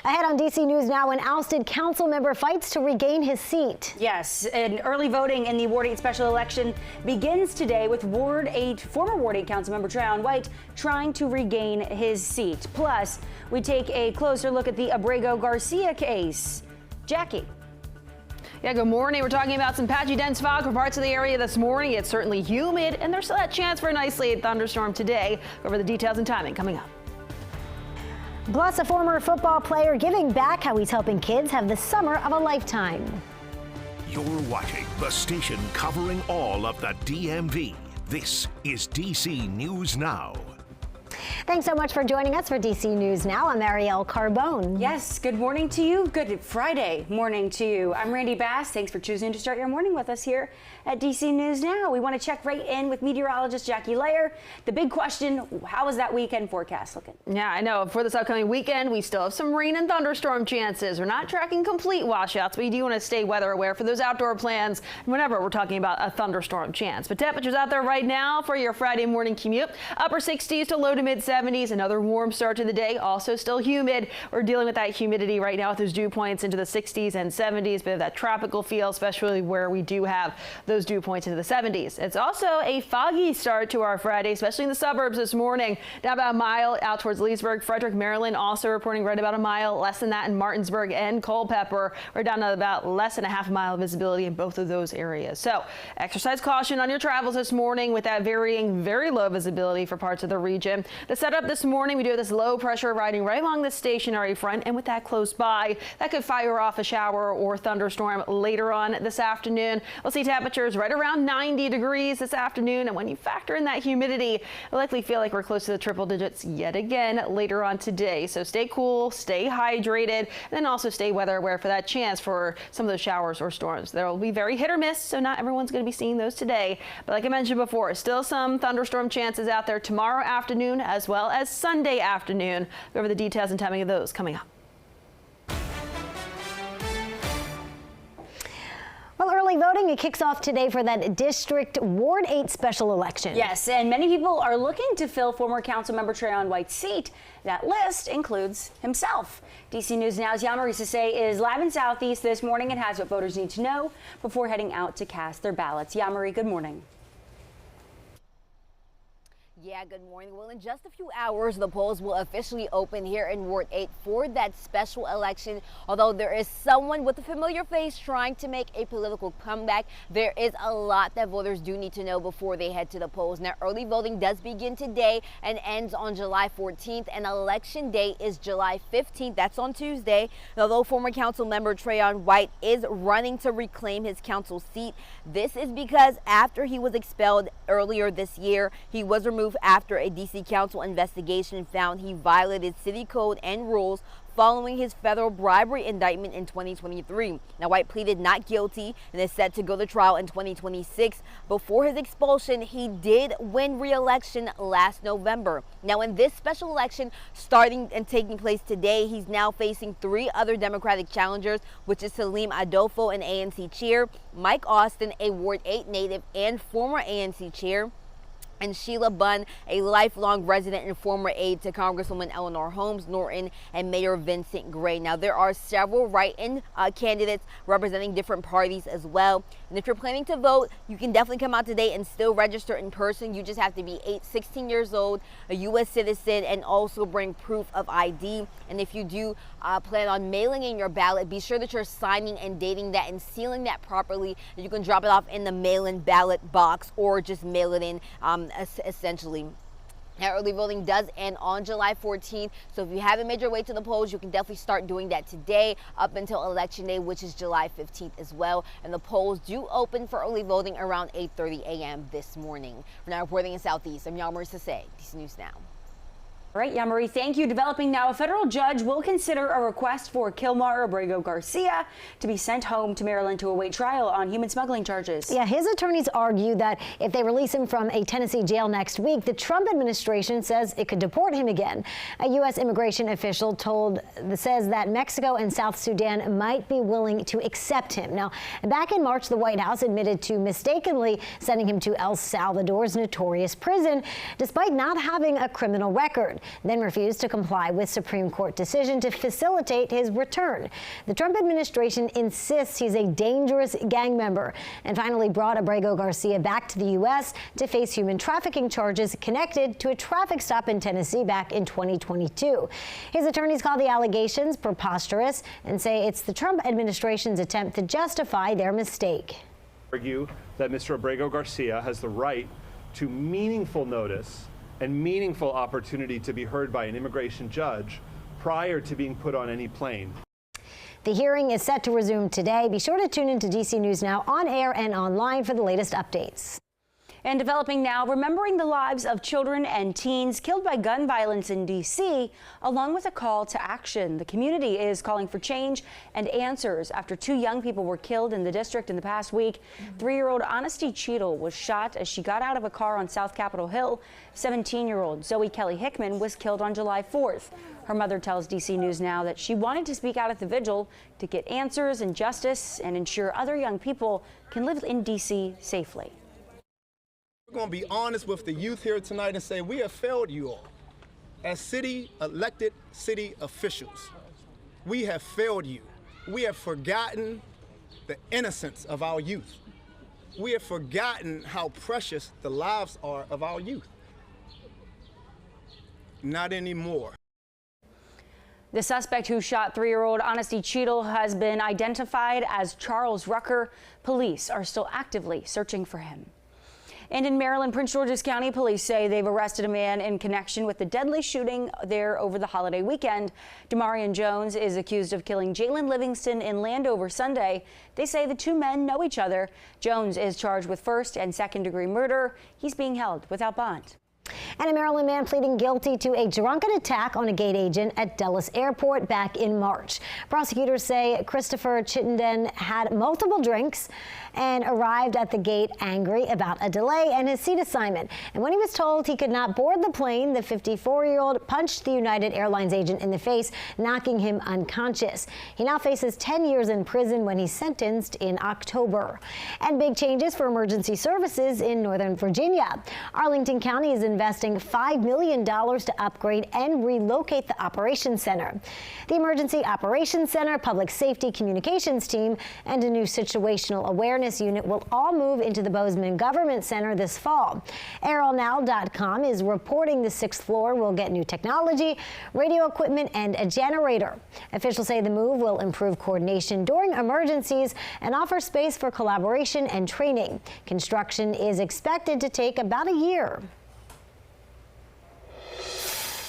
Ahead on DC News Now, an ousted council member fights to regain his seat. Yes, and early voting in the Ward 8 special election begins today with former Ward 8 council member Tryon White trying to regain his seat. Plus, we take a closer look at the Abrego Garcia case. Jackie. Yeah, good morning. We're talking about some patchy dense fog for parts of the area this morning. It's certainly humid, and there's still that chance for a nice late thunderstorm today. Go over the details and timing coming up. Plus, a former football player giving back, how he's helping kids have the summer of a lifetime. You're watching the station covering all of the DMV. This is DC News Now. Thanks so much for joining us for DC News Now. I'm Ariel Carbone. Yes, good morning to you. Good Friday morning to you. I'm Randy Bass. Thanks for choosing to start your morning with us here at DC News Now. We want to check right in with meteorologist Jackie Layer. The big question, how is that weekend forecast looking? Yeah, I know. For this upcoming weekend, we still have some rain and thunderstorm chances. We're not tracking complete washouts, but you do want to stay weather aware for those outdoor plans whenever we're talking about a thunderstorm chance. But temperatures out there right now for your Friday morning commute, upper 60s to low to mid 70s. Another warm start to the day, also still humid. We're dealing with that humidity right now with those dew points into the 60s and 70s, bit of that tropical feel, especially where we do have those dew points into the 70s. It's also a foggy start to our Friday, especially in the suburbs this morning. Down about a mile out towards Leesburg. Frederick, Maryland, also reporting right about a mile. Less than that in Martinsburg and Culpeper. We're down to about less than a half mile visibility in both of those areas. So exercise caution on your travels this morning with that varying very low visibility for parts of the region. The setup this morning, we do have this low pressure riding right along the stationary front, and with that close by, that could fire off a shower or thunderstorm later on this afternoon. We'll see temperatures right around 90 degrees this afternoon, and when you factor in that humidity, it'll likely feel like we're close to the triple digits yet again later on today. So stay cool, stay hydrated, and then also stay weather aware for that chance for some of those showers or storms. There will be very hit or miss, so not everyone's going to be seeing those today. But like I mentioned before, still some thunderstorm chances out there tomorrow afternoon as well as Sunday afternoon. Go over the details and timing of those coming up. Well, early voting, it kicks off today for that District Ward 8 special election. Yes, and many people are looking to fill former council member Tryon White's seat. That list includes himself. DC News Now's Yamari Sase is live in Southeast this morning and has what voters need to know before heading out to cast their ballots. Yamari, good morning. Yeah, good morning. Well, in just a few hours, the polls will officially open here in Ward 8 for that special election. Although there is someone with a familiar face trying to make a political comeback, there is a lot that voters do need to know before they head to the polls. Now, early voting does begin today and ends on July 14th, and election day is July 15th. That's on Tuesday. Although former council member Tryon White is running to reclaim his council seat, this is because after he was expelled earlier this year, he was removed after a DC Council investigation found he violated city code and rules following his federal bribery indictment in 2023. Now, White pleaded not guilty and is set to go to trial in 2026. Before his expulsion, he did win re-election last November. Now, in this special election starting and taking place today, he's now facing three other Democratic challengers, which is Salim Adolfo, an ANC chair, Mike Austin, a Ward 8 native and former ANC chair, and Sheila Bunn, a lifelong resident and former aide to Congresswoman Eleanor Holmes Norton and Mayor Vincent Gray. Now, there are several write-in candidates representing different parties as well. And if you're planning to vote, you can definitely come out today and still register in person. You just have to be 16 years old, a U.S. citizen, and also bring proof of ID. And if you do plan on mailing in your ballot, be sure that you're signing and dating that and sealing that properly. You can drop it off in the mail-in ballot box or just mail it in essentially. Now, early voting does end on July 14th, so if you haven't made your way to the polls, you can definitely start doing that today up until Election Day, which is July 15th as well. And the polls do open for early voting around 8:30 a.m. this morning. We're now reporting in Southeast. I'm Yamari Sase, DC News Now. All right, Yamari, thank you. Developing now, a federal judge will consider a request for Kilmar Abrego Garcia to be sent home to Maryland to await trial on human smuggling charges. Yeah, his attorneys argue that if they release him from a Tennessee jail next week, the Trump administration says it could deport him again. A U.S. immigration official says that Mexico and South Sudan might be willing to accept him. Now, back in March, the White House admitted to mistakenly sending him to El Salvador's notorious prison, despite not having a criminal record. then refused to comply with Supreme Court decision to facilitate his return. The Trump administration insists he's a dangerous gang member and finally brought Abrego Garcia back to the U.S. to face human trafficking charges connected to a traffic stop in Tennessee back in 2022. His attorneys call the allegations preposterous and say it's the Trump administration's attempt to justify their mistake. Argue that Mr. Abrego Garcia has the right to meaningful notice and meaningful opportunity to be heard by an immigration judge prior to being put on any plane. The hearing is set to resume today. Be sure to tune into DC News Now on air and online for the latest updates. And developing now, remembering the lives of children and teens killed by gun violence in D.C., along with a call to action. The community is calling for change and answers after 2 young people were killed in the district in the past week. 3-year-old Honesty Cheadle was shot as she got out of a car on South Capitol Hill. 17-year-old Zoe Kelly Hickman was killed on July 4th. Her mother tells DC News Now that she wanted to speak out at the vigil to get answers and justice and ensure other young people can live in D.C. safely. We're going to be honest with the youth here tonight and say we have failed you all. As elected city officials, we have failed you. We have forgotten the innocence of our youth. We have forgotten how precious the lives are of our youth. Not anymore. The suspect who shot 3-year-old Honesty Cheadle has been identified as Charles Rucker. Police are still actively searching for him. And in Maryland, Prince George's County police say they've arrested a man in connection with the deadly shooting there over the holiday weekend. Demarion Jones is accused of killing Jalen Livingston in Landover Sunday. They say the 2 men know each other. Jones is charged with 1st and 2nd-degree murder. He's being held without bond. And a Maryland man pleading guilty to a drunken attack on a gate agent at Dulles Airport back in March. Prosecutors say Christopher Chittenden had multiple drinks and arrived at the gate angry about a delay and his seat assignment. And when he was told he could not board the plane, the 54-year-old punched the United Airlines agent in the face, knocking him unconscious. He now faces 10 years in prison when he's sentenced in October. And big changes for emergency services in Northern Virginia. Arlington County is investing $5 million to upgrade and relocate the Operations Center. The Emergency Operations Center, Public Safety Communications Team, and a new situational awareness unit will all move into the Bozeman Government Center this fall. ARLNow.com is reporting the 6th floor will get new technology, radio equipment, and a generator. Officials say the move will improve coordination during emergencies and offer space for collaboration and training. Construction is expected to take about a year.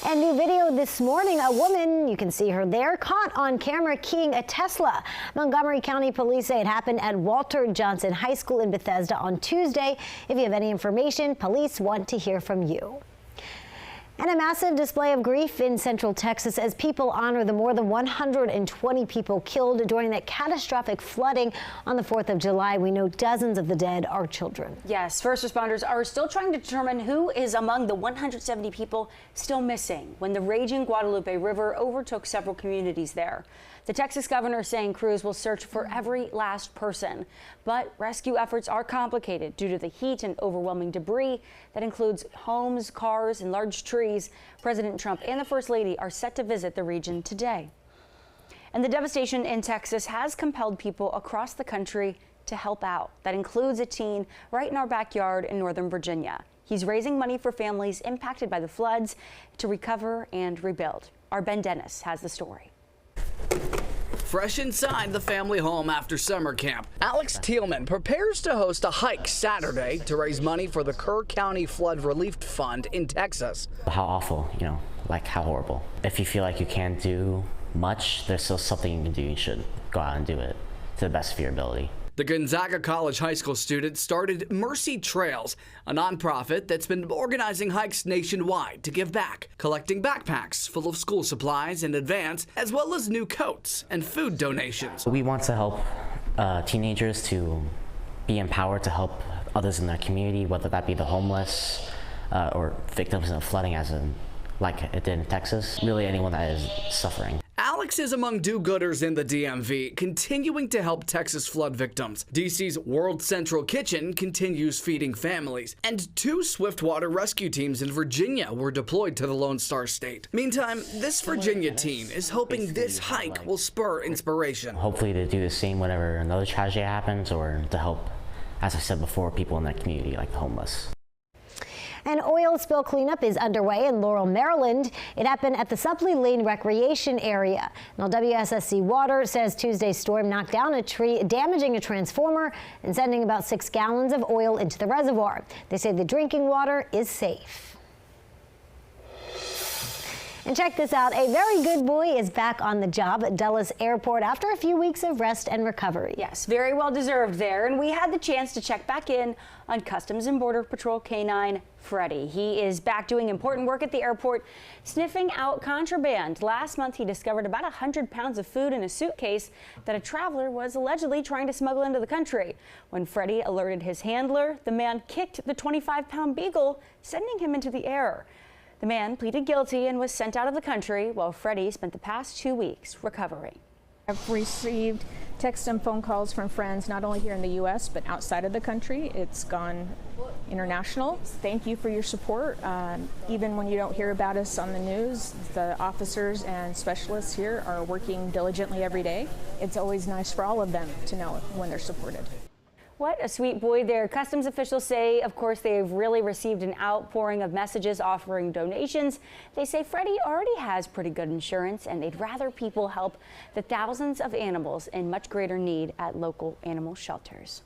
And new video this morning, a woman, you can see her there, caught on camera keying a Tesla. Montgomery County Police say it happened at Walter Johnson High School in Bethesda on Tuesday. If you have any information, police want to hear from you. And a massive display of grief in Central Texas as people honor the more than 120 people killed during that catastrophic flooding on the 4th of July. We know dozens of the dead are children. Yes, first responders are still trying to determine who is among the 170 people still missing when the raging Guadalupe River overtook several communities there. The Texas governor saying crews will search for every last person, but rescue efforts are complicated due to the heat and overwhelming debris that includes homes, cars, and large trees. President Trump and the First Lady are set to visit the region today. And the devastation in Texas has compelled people across the country to help out. That includes a teen right in our backyard in Northern Virginia. He's raising money for families impacted by the floods to recover and rebuild. Our Ben Dennis has the story. Fresh inside the family home after summer camp, Alex Thielman prepares to host a hike Saturday to raise money for the Kerr County Flood Relief Fund in Texas. How awful, like how horrible. If you feel like you can't do much, there's still something you can do. You should go out and do it to the best of your ability. The Gonzaga College high school student started Mercy Trails, a nonprofit that's been organizing hikes nationwide to give back, collecting backpacks full of school supplies in advance, as well as new coats and food donations. We want to help teenagers to be empowered to help others in their community, whether that be the homeless or victims of flooding like it did in Texas, really anyone that is suffering. Alex is among do-gooders in the DMV, continuing to help Texas flood victims. DC's World Central Kitchen continues feeding families, and 2 Swiftwater rescue teams in Virginia were deployed to the Lone Star State. Meantime, this Virginia team is hoping this hike will spur inspiration. Hopefully to do the same whenever another tragedy happens, or to help, as I said before, people in that community like the homeless. An oil spill cleanup is underway in Laurel, Maryland. It happened at the Supply Lane Recreation Area. Now, WSSC Water says Tuesday's storm knocked down a tree, damaging a transformer and sending about 6 gallons of oil into the reservoir. They say the drinking water is safe. And check this out. A very good boy is back on the job at Dulles Airport after a few weeks of rest and recovery. Yes, very well deserved there. And we had the chance to check back in on Customs and Border Patrol Canine Freddy. He is back doing important work at the airport, sniffing out contraband. Last month, he discovered about 100 pounds of food in a suitcase that a traveler was allegedly trying to smuggle into the country. When Freddy alerted his handler, the man kicked the 25-pound beagle, sending him into the air. The man pleaded guilty and was sent out of the country, while Freddy spent the past 2 weeks recovering. I've received text and phone calls from friends not only here in the U.S. but outside of the country. It's gone international. Thank you for your support. Even when you don't hear about us on the news, the officers and specialists here are working diligently every day. It's always nice for all of them to know when they're supported. What a sweet boy there. Customs officials say, of course, they've really received an outpouring of messages offering donations. They say Freddy already has pretty good insurance, and they'd rather people help the thousands of animals in much greater need at local animal shelters.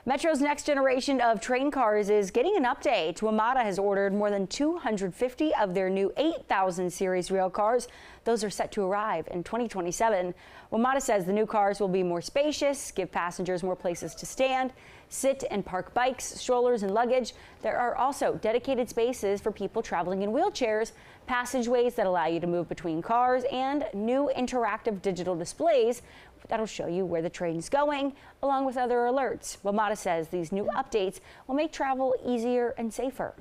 Metro's next generation of train cars is getting an update. WMATA has ordered more than 250 of their new 8000 series rail cars. Those are set to arrive in 2027. WMATA says the new cars will be more spacious, give passengers more places to stand, sit and park bikes, strollers, and luggage. There are also dedicated spaces for people traveling in wheelchairs, passageways that allow you to move between cars, and new interactive digital displays that'll show you where the train's going, along with other alerts. WMATA says these new updates will make travel easier and safer.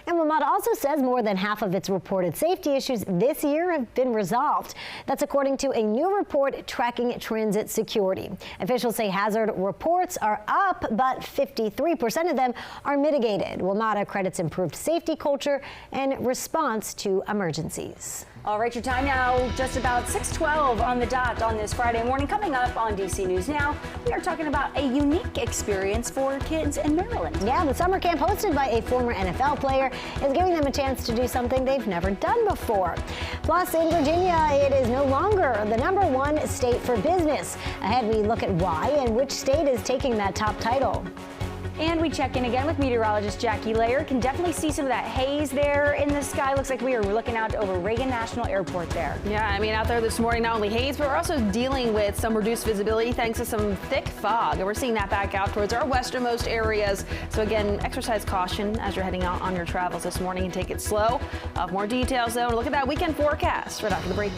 And WMATA also says more than half of its reported safety issues this year have been resolved. That's according to a new report tracking transit security. Officials say hazard reports are up, but 53% of them are mitigated. WMATA credits improved safety culture and response to emergencies. All right, your time now, just about 6:12 on the dot on this Friday morning. Coming up on DC News Now, we are talking about a unique experience for kids in Maryland. Yeah, the summer camp hosted by a former NFL player is giving them a chance to do something they've never done before. Plus, in Virginia, it is no longer the #1 state for business. Ahead, we look at why and which state is taking that top title. And we check in again with meteorologist Jackie Layer. Can definitely see some of that haze there in the sky. Looks like we are looking out over Reagan National Airport there. Yeah, I mean, out there this morning, not only haze, but we're also dealing with some reduced visibility thanks to some thick fog. And we're seeing that back out towards our westernmost areas. So again, exercise caution as you're heading out on your travels this morning and take it slow. More details, though, and look at that weekend forecast right after the break.